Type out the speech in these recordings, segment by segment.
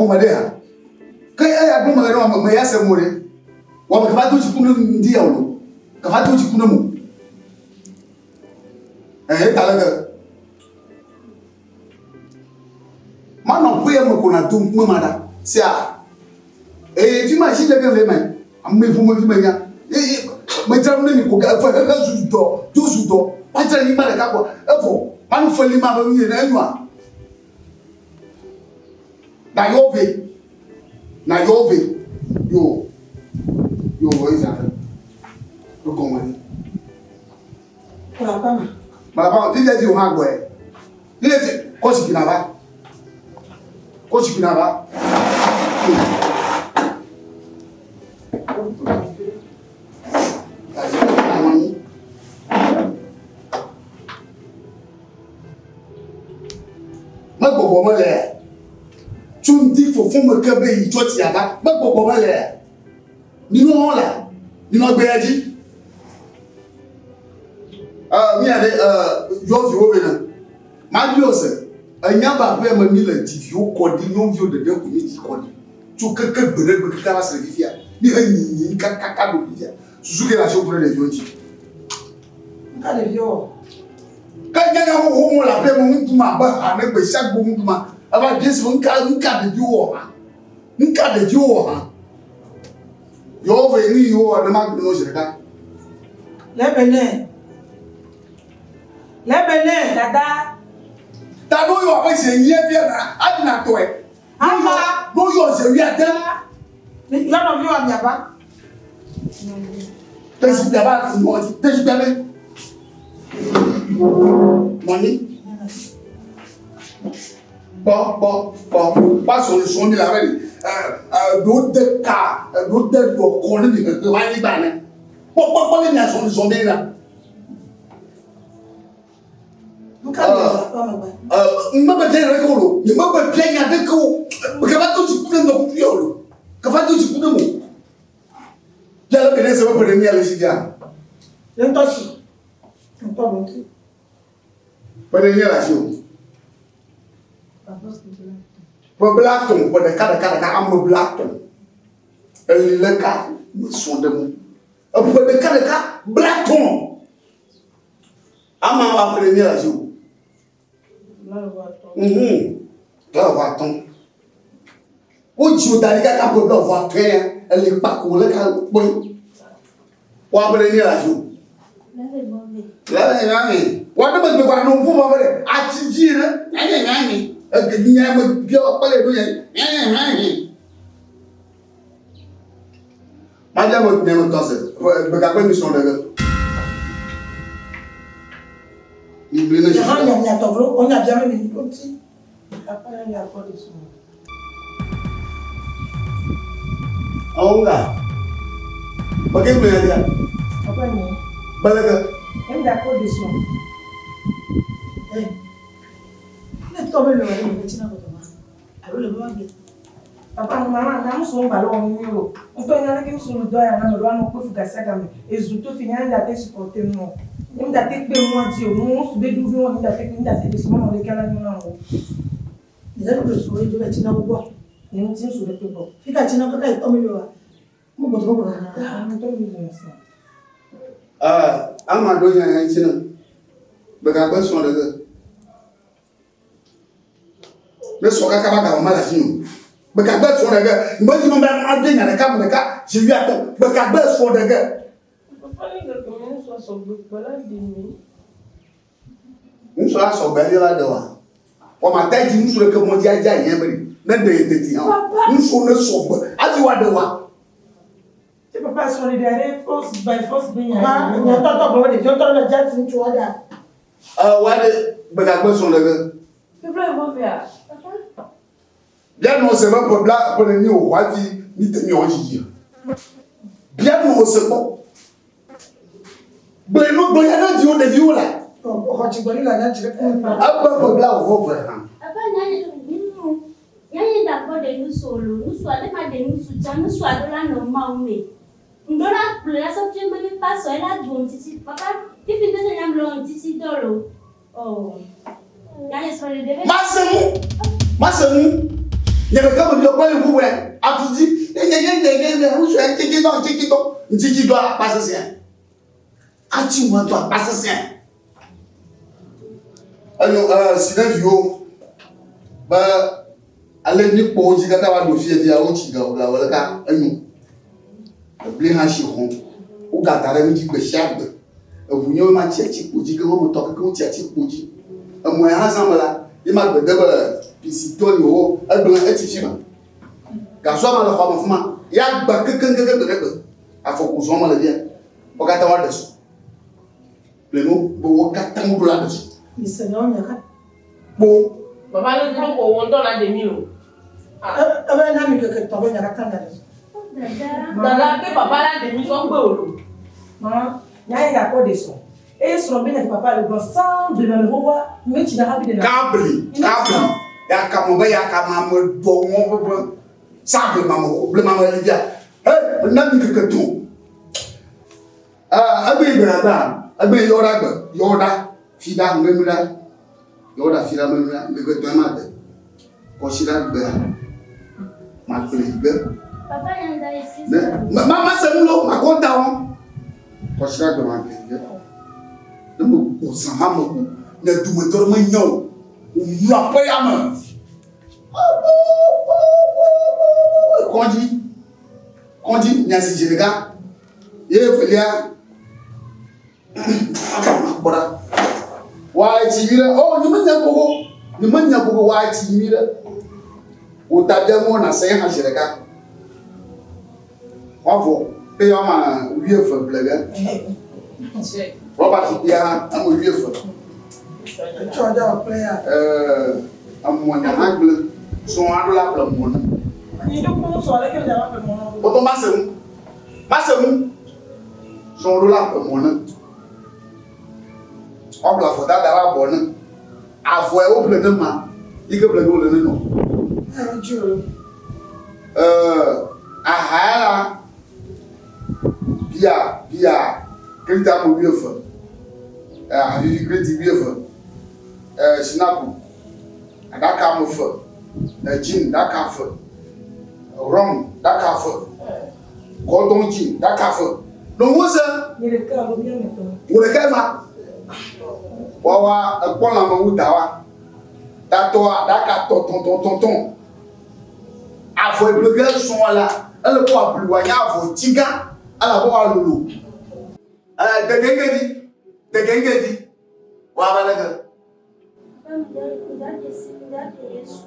commander. Quand il y a un moment, il y a ce mot. On va tout le dire. On va tout le monde. Eh, t'as l'air. Maintenant, pour y aller, on a tout le monde. C'est ça. Et tu imagines les mains. Mais vous me dites, mais tu as mis pour faire un jour, 12 jours. Pas de l'image de quoi. Il faut. Pas nous faire l'image de l'image. Na yove yo voice after yo komani baba dile ti o ma gbo e dile ti ko si kinaba ma gbogbo mo le tu me dis faut me caber toi tu as pas pour là ni non là ni non béadi mi allez yo venant ma dios anya ba pe ma mi la ti yo kodi non vio de ko ni ti kodi tu que bere be ka la servicia ni ni ka do dia suzuki la cho pour les vieux ka le vieux ka nya mo la pe mo mutuma ba ane be chaque bo mutuma aba Yesu nka de juo ha yo ve ni yo na ma no shirika lebele dada ta do yo aba se yin bia na adina to e ama do yo se wi ada ni yo no vi wa mi aba tesi bia money pas solution de la veille d'autres cas d'autres qu'on ne va pas aller pourquoi les nations sont bien là on m'a dit recolo il m'a pas bien avec vous que va tout se prendre dans le viol que va tout se prendre moi là le bénin se va prendre à l'échidia l'intoxi on pas monter pas de la chose pour Blackton, pour les cas de Blackton, le cas sont de moi. Pour les cas de Blackton, à ma première jour. Là, voit-on. Où tu as dit qu'à pour voir elle est pas cool, elle est bon. Ou à première jour. Là, what about the one who over there? I see you, I would be up Madame would never toss it, but I went to the you bring a hand on a Germany. Oh, but give me a idea. But I'm that for this one. Hey, let's go over the I will love it. Papa, Mamma, I'm so ballon. You don't know so do I am one of the second is to find that they support him more. In that take them once you most they do one that taking that this morning they cannot know. That was going to let you know what you seem to the people. If I cannot get Tommy, I'm not doing anything, but I was one of the. Let's walk about our magazine. But I bet for the girl, but you know, I'm doing a couple of cats, she got them, but I bet for the girl. So good, but I didn't mean. So I saw Belly like the one. Or my dad used to come on the idea, then they did it. You so sober, as you are the one. Papa sono idee force by force being ma non tanto come di giorno la gente in ciuda guarda perché sono le che volevo fare bien non c'est pas pour là pour le au roi ni te mi oji bien non c'est pas ben non ben yana di o de viu là o ti gbori la na jire apa pour là au roi apa nyanya d'accord de nous solo nous soit pas de nous soutien nous soit de la normal Ndora plera só tinha me passou ela bom titi papa que fim de semana blon titi dolo oh já é só ele deve mas Il y a comme le point où a tout dit, tu dois passer. Ah, tu dois passer. Alors, si d'un vieux, bah, allez, nous pour dire que tu vas faire des outils, voilà, nous. Blé hachiron, ou gâteau, nous dit que chab, vous n'avez pas tchèque pour dire que vous toquez que vous tchèque pour dire. Moi, ensemble là, il m'a dit que si toi, nous, elle doit être fima. Car soit mal le femme, il y a pas que à faut qu'on soit mal bien. Au gâteau là-dessus. Le mot, au gâteau là-dessus. Il se nomme Nyea. Bon. Papa, le plan pour on donne la demi. Ah, un ami que tu as Nyea quand Dada, papa la demi son beau. Maman, Nyea il y a quoi de son. Et son bien papa le bon sang de le revoir, mais tu n'as pas vu de la. Cabri. Ya kamamba ya kamama bon simple maman, le maman elle dit hey, n'a mis que tout. Ah, abi brada, abi yoda, fida memula. Yoda fida memula, me que toi mate. Considère bien. Ma plaisir. Papa il y a ici. Maman c'est nous ma content. Considère de ma plaisir. Ne me pousse pas me ne tu me dormir non. Ou après à main. Kondi, Nyasi Jirega, Yefelia, Bora. Why, Timira? Oh, you might not go why, Timira. Would that demo not say Hashirega? Bravo, pay on my real for blagger. Robert, yeah, I'm a real for. I'm one angle, so I love the moon. Il ne peut pas soirée que j'ai appelé mon nom. Autant Massem, son roula pour mon on la faute d'avoir bonne. À voir au plein de main, il que plein de nom. Dieu. Ah, Pia, quel temps au vieux feu. Ah, il crée vieux feu. Snapu, Dakar mon feu. Jean, Dakar feu. Wrong, Dakar feu. Gordon Jean, Dakar feu. Donc, où ça? Il est calme, bien maintenant. Où le calme? Wawa, un point la main ou dawa. Datoa, Dakar, tonton. A faut le gars sont là. Elle peut plus loin, a faut tiga, à la voix loulou. De Gengedi. Wawa la gueule. Regardez, c'est Yesu.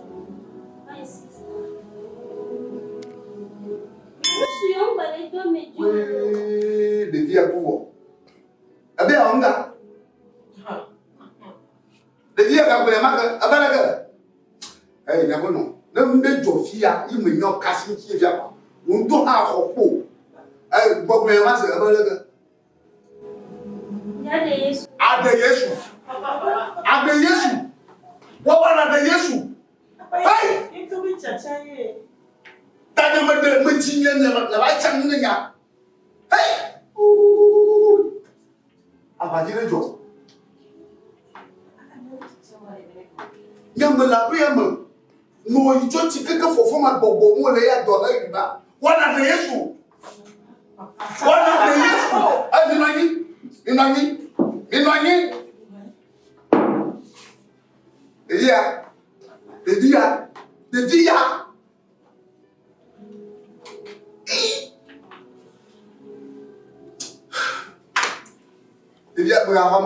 Oui, des vies à pouvoir. Eh bien, on a. Des vies à pouvoir, à Balaga. Eh, il y a bon nom. Ne me Jofia, il me n'y a cassé qui vient pas. On doit avoir un repos. Eh, bon, mais moi, c'est à Balaga. Ade Yesu. Wawa na Yesu. Hey! Il te dit tchatchaye. T'as me dit la va tchanninga. Hey! Abadire jo. Nyamba la priama. No yicho chikeke fofo ma bobo mo le ya dola riba. Wana na Yesu. Ai minwanyi. De dia. Dia berapa